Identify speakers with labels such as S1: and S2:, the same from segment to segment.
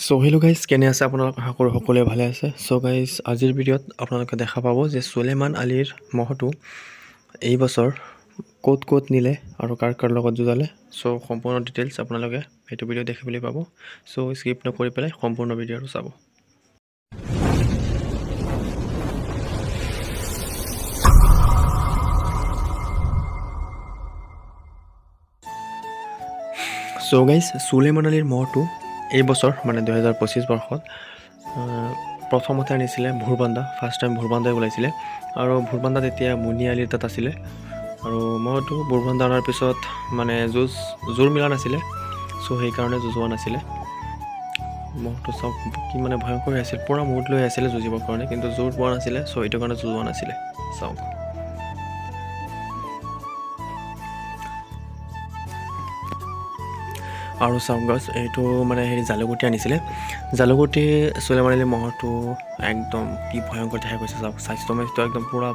S1: So hello' guys, কেনে আছে আপোনালোক? আশা কৰোঁ সকলোৱে ভালে আছে। চ' গাইজ, আজিৰ ভিডিঅ'ত আপোনালোকে দেখা পাব যে চুলেমান আলীৰ মহটো এই বছৰ ক'ত নিলে আৰু কাৰ লগত যুঁজালে। চ' সম্পূৰ্ণ ডিটেইলছ আপোনালোকে সেইটো ভিডিঅ' দেখিবলৈ পাব। চ' স্কিপ নকৰি পেলাই সম্পূৰ্ণ ভিডিঅ'টো চাব। চ' গাইজ, চুলেমান আলীৰ মহটো এই বছৰ মানে 2025 বৰ্ষত প্ৰথমতে আনিছিলে ভোৰবান্ধা। ফাৰ্ষ্ট টাইম ভোৰবান্ধাই ওলাইছিলে আৰু ভোৰবান্ধাত এতিয়া মুনি আলিৰ তাত আছিলে। আৰু মইতো ভোৰবান্ধা অনাৰ পিছত মানে জোৰ মিলা নাছিলে, চ' সেইকাৰণে যুঁজোৱা নাছিলে। মহটো চব কি মানে ভয়ংকৰ হৈ আছিল, পূৰা মুড লৈ আছিলে যুঁজিবৰ কাৰণে, কিন্তু জোৰ পোৱা নাছিলে, চ' এইটো কাৰণে যুঁজোৱা নাছিলে। চাওক, আৰু চাওক গছ, এইটো মানে জালুগুটি আনিছিলে। জালুগুটি চুলেমান আলীৰ মহটো একদম কি ভয়ংকৰ দেখা গৈছে। চাওক, স্বাস্থ্যটো একদম পূৰা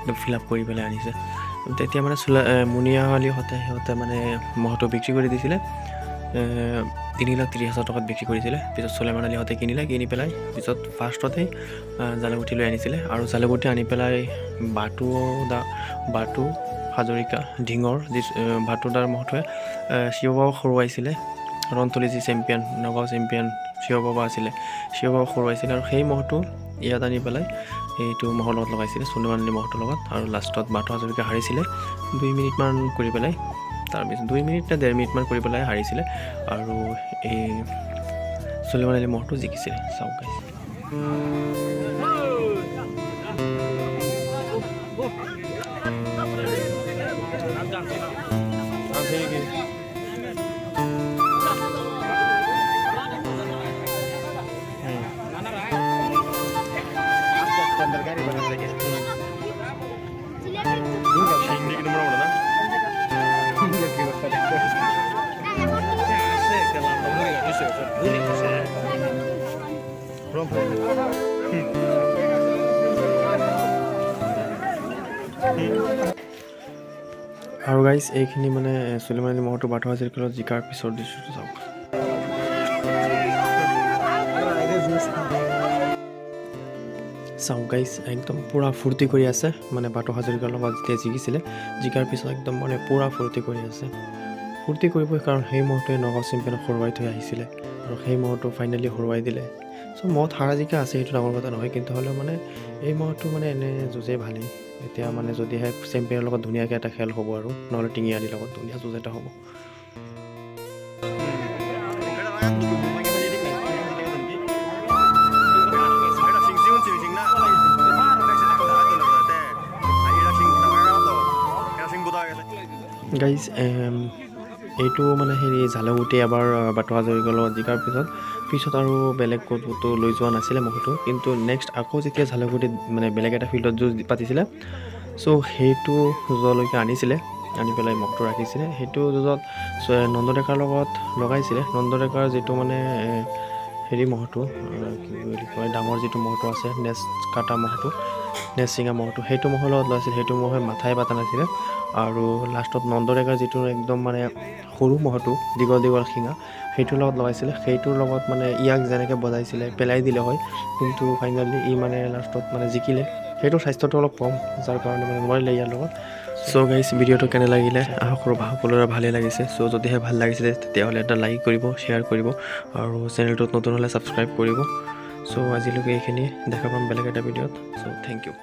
S1: একদম ফিল আপ কৰি পেলাই আনিছে। তেতিয়া মানে মুনিয়া আলীহঁতে মানে মহটো বিক্ৰী কৰি দিছিলে 3,30,000 টকাত বিক্ৰী কৰিছিলে। পিছত চুলেমান আলীহঁতে কিনি পেলাই পিছত ফাৰ্ষ্টতেই জালুগুটি লৈ আনিছিলে। আৰু জালুগুটি আনি পেলাই বাটু হাজৰিকা ঢিঙৰ যি ভাটুদাৰ মহটোৱে শিৱবাবাক হৰুৱাইছিলে। ৰনথলী যি চেম্পিয়ন, নগাঁও চেম্পিয়ন শিৱবাবা আছিলে, শিৱবাবাক হৰুৱাইছিলে। আৰু সেই মহটো ইয়াত আনি পেলাই এইটো মহৰ লগত লগাইছিলে, চুলেমান আলী মহটোৰ লগত। আৰু লাষ্টত বাটু হাজৰিকা হাৰিছিলে 2 মিনিটমান কৰি পেলাই। তাৰপিছত 2 মিনিট নে 1.5 মিনিটমান কৰি পেলাই হাৰিছিলে আৰু এই চুলেমান আলী মহটো জিকিছিলে। চাওক গাইজ, আৰু গাইজ, এইখিনি মানে চুলেমান আলী মহটো বাটু হাজৰিকাৰ জিকাৰ পিছৰ দৃশ্যটো চাওক। চাওক গাইজ, একদম পূৰা ফূৰ্তি কৰি আছে। মানে বাটু হাজৰিকাৰ লগত যেতিয়া জিকিছিলে, জিকাৰ পিছত একদম মানে পূৰা ফূৰ্তি কৰি আছে। ফূৰ্তি কৰিবই, কাৰণ সেই মহটোৱে নগাঁও চেম্পিয়নক হৰুৱাই থৈ আহিছিলে আৰু সেই মহটো ফাইনেলি হৰুৱাই দিলে। চ' মহত হাৰা জিকা আছে, সেইটো ডাঙৰ কথা নহয়, কিন্তু হ'লেও মানে এই মহটো মানে এনে যুঁজে ভালেই। এতিয়া মানে যদিহে চেম্পিয়নৰ লগত ধুনীয়াকৈ এটা খেল হ'ব, আৰু নহ'লে টিঙি আলিৰ লগত ধুনীয়া যুঁজ এটা হ'ব। গাইজ, এইটো মানে জালুগুটি এবাৰ বাটু হাজৰিকাৰ লগত জিকাৰ পিছত আৰু বেলেগ ক'তো লৈ যোৱা নাছিলে মহটো। কিন্তু নেক্সট আকৌ যেতিয়া জালুগুটিত মানে বেলেগ এটা ফিল্ডত যুঁজ পাতিছিলে, চ' সেইটো য'লৈকে আনিছিলে, আনি পেলাই মহটো ৰাখিছিলে। সেইটো যুঁজত নন্দ ডেকাৰ লগত লগাইছিলে। নন্দ ডেকাৰ যিটো মানে মহটো কি বুলি কয়, ডাঙৰ যিটো মহটো আছে, নেচ কাটা মহটো, নেচ চিঙা মহটো, সেইটো মহৰ লগত লগাইছিলে। সেইটো মহে মাথাই পাতা নাছিলে। আৰু লাষ্টত নন্দ ডেকাৰ যিটো একদম মানে সৰু মহটো, দীঘল শিঙা, সেইটোৰ লগত লগাইছিলে। সেইটোৰ লগত মানে ইয়াক যেনেকৈ বজাইছিলে পেলাই দিলে হয়, কিন্তু ফাইনেলি মানে লাষ্টত মানে জিকিলে। সেইটোৰ স্বাস্থ্যটো অলপ কম, যাৰ কাৰণে মানে নোৱাৰিলে ইয়াৰ লগত। চ' গাইজ, ভিডিঅ'টো কেনে লাগিলে? আশা কৰোঁ সকলোৰে ভালেই লাগিছে। চ' যদিহে ভাল লাগিছিলে, তেতিয়াহ'লে এটা লাইক কৰিব, শ্বেয়াৰ কৰিব, আৰু চেনেলটোত নতুন হ'লে ছাবস্ক্ৰাইব কৰিব। চ' আজিলৈকে এইখিনিয়ে, দেখা পাম বেলেগ এটা ভিডিঅ'ত। চ' থেংক ইউ।